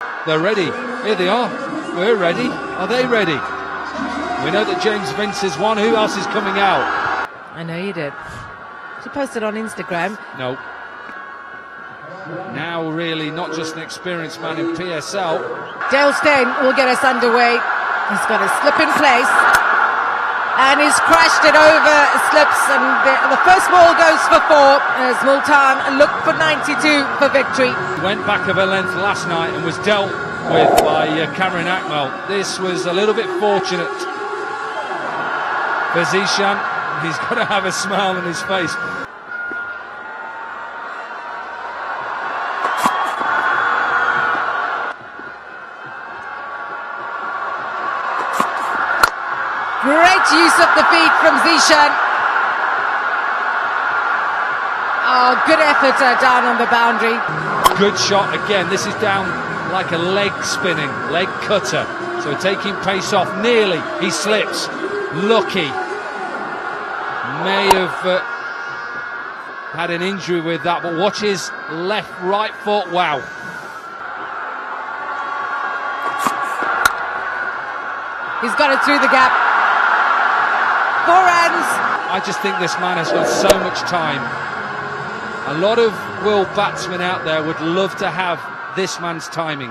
They're ready. Here they are. We're ready. Are they ready? We know that James Vince is one. Who else is coming out? I know you did. She posted on Instagram. No. Now really not just an experienced man in PSL. Dale Steyn will get us underway. He's got a slip in place. And he's crashed it over, slips, and the first ball goes for 4 as Multan looked for 92 for victory. He went back of a length last night and was dealt with by Cameron Akmal. This was a little bit fortunate for Zishan. He's got to have a smile on his face. Great use of the feet from Zishan. Oh, good effort down on the boundary. Good shot again. This is down like a leg spinning, leg cutter. So taking pace off nearly. He slips. Lucky. May have had an injury with that, but watch his left, right foot. Wow. He's got it through the gap. 4 runs. I just think this man has got so much time. A lot of world batsmen out there would love to have this man's timing.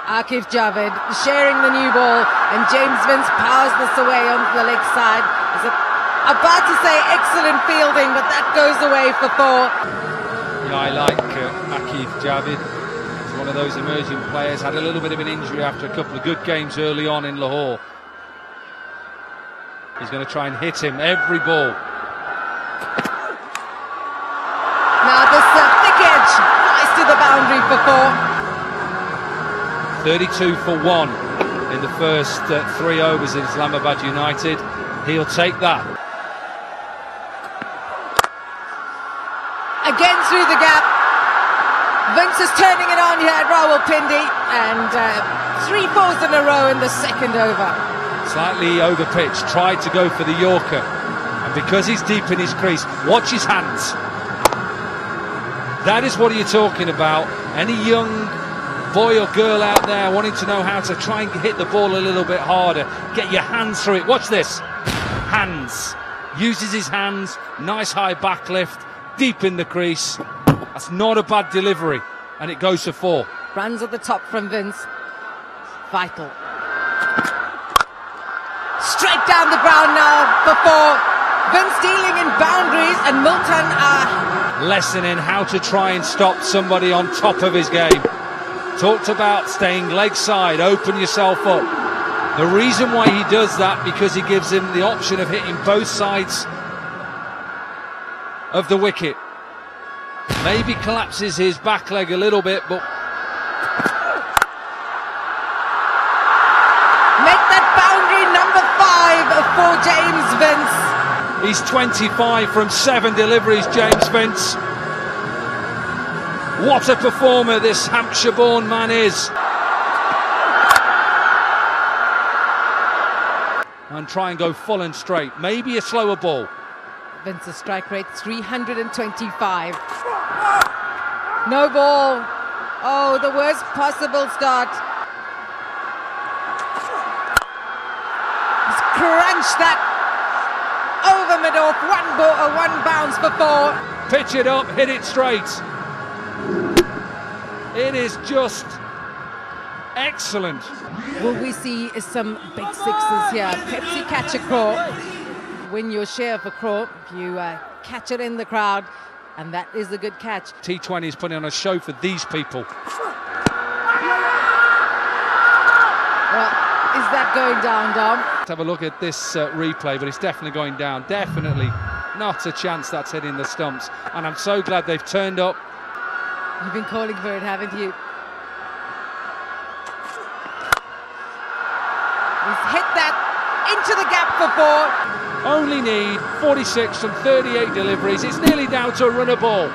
Akif Javed sharing the new ball, and James Vince powers this away on the leg side. About to say excellent fielding, but that goes away for 4. Yeah, I like Akif Javed. He's one of those emerging players. Had a little bit of an injury after a couple of good games early on in Lahore. He's going to try and hit him every ball. Now this thick edge flies to the boundary for 4. 32 for 1 in the first 3 overs in Islamabad United. He'll take that. Again through the gap. Vince is turning it on here at Rawalpindi, and 3 balls in a row in the second over. Slightly over pitch, tried to go for the Yorker, and because he's deep in his crease, watch his hands. That is what you're talking about. Any young boy or girl out there wanting to know how to try and hit the ball a little bit harder, get your hands through it. Watch this. Hands. Uses his hands. Nice high back lift. Deep in the crease. That's not a bad delivery. And it goes for 4. Runs at the top from Vince. Vital. Straight down the ground now for 4. Vince dealing in boundaries, and Multan lesson in how to try and stop somebody on top of his game. Talked about staying leg side, open yourself up. The reason why he does that, because he gives him the option of hitting both sides of the wicket. Maybe collapses his back leg a little bit, but make that boundary number 5 for James Vince. He's 25 from 7 deliveries, James Vince. What a performer this Hampshire-born man is. And try and go full and straight. Maybe a slower ball. Vince's strike rate 325. No ball. Oh, the worst possible start. He's crunched that over mid-off. 1 bounce for 4. Pitch it up, hit it straight. It is just excellent. Will we see some big sixes here? Pepsi catch a craw. Win your share of a craw. You catch it in the crowd, and that is a good catch. T20 is putting on a show for these people. Well, is that going down, Dom? Let's have a look at this replay, but it's definitely going down. Definitely not a chance that's hitting the stumps. And I'm so glad they've turned up. You've been calling for it, haven't you? He's hit that into the gap for 4. Only need 46 from 38 deliveries. It's nearly down to a runner ball.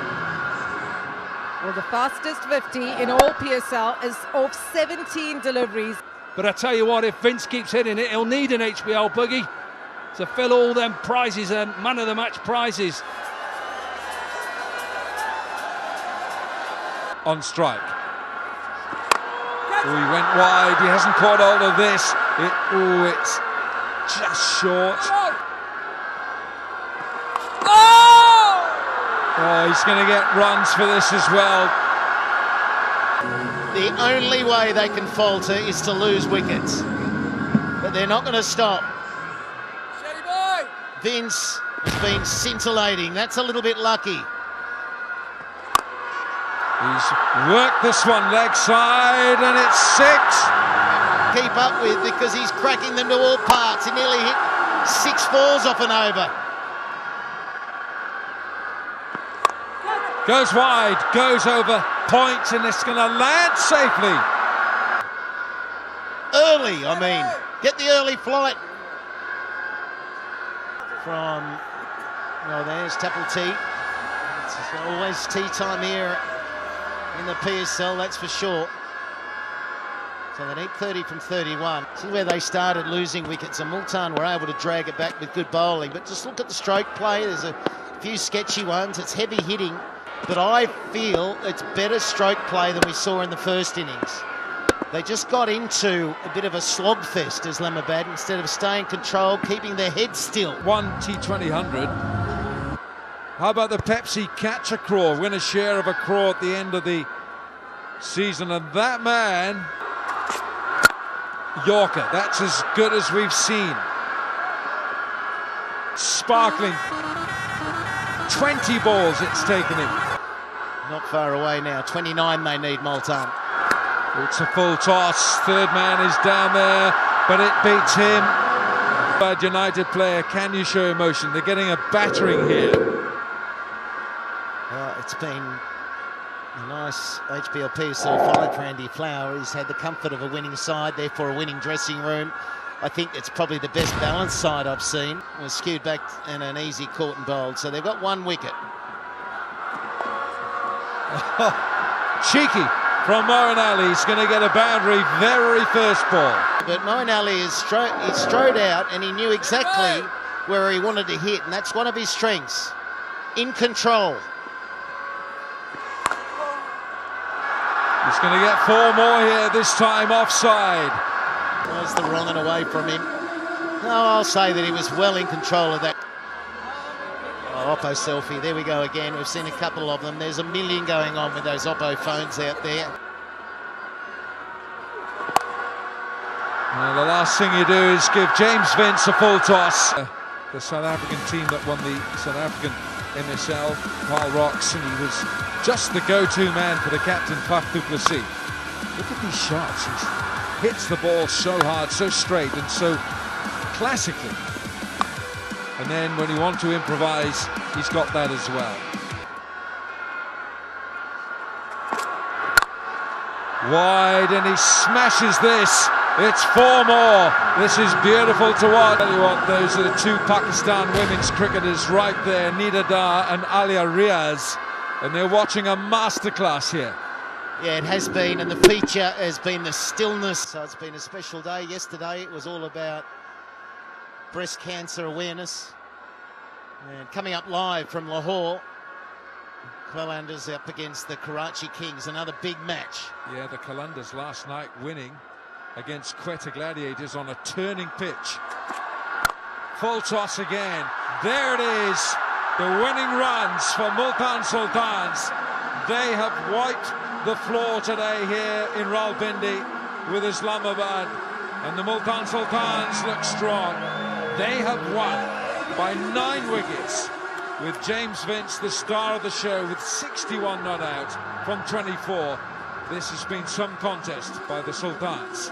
Well, the fastest 50 in all PSL is off 17 deliveries. But I tell you what, if Vince keeps hitting it, he'll need an HBL buggy to fill all them prizes and man of the match prizes. on strike. Oh, he went wide. He hasn't caught hold of this. It's just short. Oh, he's going to get runs for this as well. The only way they can falter is to lose wickets. But they're not going to stop. Vince has been scintillating. That's a little bit lucky. He's worked this one leg side, and it's 6. Keep up with, because he's cracking them to all parts. He nearly hit 6 fours off and over. Goes wide, goes over point, and it's going to land safely. Early, I mean. Get the early flight. From, well, there's Tapple Tea. It's always tea time here in the PSL, that's for sure. So they need 30 from 31. This is where they started losing wickets, and Multan were able to drag it back with good bowling. But just look at the stroke play. There's a few sketchy ones. It's heavy hitting, but I feel it's better stroke play than we saw in the first innings. They just got into a bit of a slogfest, Islamabad, instead of staying controlled, keeping their heads still. One T20 How about the Pepsi catch a crore, win a share of a crore at the end of the season? And that man, Yorker, that's as good as we've seen. Sparkling. 20 balls it's taken him. Not far away now, 29 they need, Multan. It's a full toss, third man is down there, but it beats him. Bad United player, can you show emotion? They're getting a battering here. It's been a nice HPLP certified for Andy Flower. He's had the comfort of a winning side, therefore a winning dressing room. I think it's probably the best balanced side I've seen. It was skewed back and an easy caught and bowled, so they've got 1 wicket. Cheeky from Moeen Ali. He's going to get a boundary very first ball. But Moeen Ali is strode out, and he knew exactly where he wanted to hit, and that's one of his strengths. In control. He's going to get 4 more here, this time offside. Was the wrong and away from him. No, I'll say that he was well in control of that. Oh, Oppo selfie, there we go again. We've seen a couple of them. There's a million going on with those Oppo phones out there. Well, the last thing you do is give James Vince a full toss. The South African team that won the South African MSL, Carl Rocks, and he was just the go-to man for the captain, Faf du Plessis. Look at these shots. He hits the ball so hard, so straight, and so classically. And then when you want to improvise, he's got that as well. Wide, and he smashes this. It's 4 more. This is beautiful to watch. Tell you what, those are the 2 Pakistan women's cricketers right there, Nida Dar and Alia Riaz, and they're watching a masterclass here. Yeah, it has been, and the feature has been the stillness. So it's been a special day. Yesterday it was all about breast cancer awareness. And coming up live from Lahore, Qalandars up against the Karachi Kings, another big match. Yeah, the Qalandars last night winning against Quetta Gladiators on a turning pitch. Full toss again. There it is. The winning runs for Multan Sultans. They have wiped the floor today here in Rawalpindi with Islamabad. And the Multan Sultans look strong. They have won by 9 wickets, with James Vince the star of the show with 61 not out from 24. This has been some contest by the Sultans.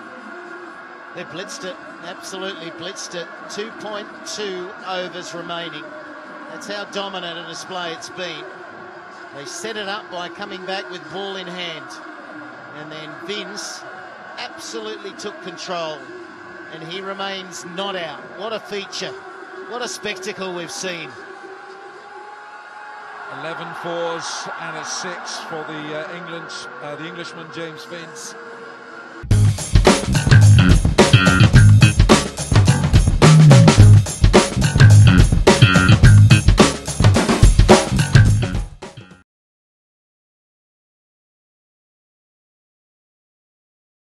They blitzed it, absolutely blitzed it. 2.2 overs remaining. That's how dominant a display it's been. They set it up by coming back with ball in hand. And then Vince absolutely took control. And he remains not out. What a feature. What a spectacle we've seen. 11 fours and a 6 for the Englishman James Vince.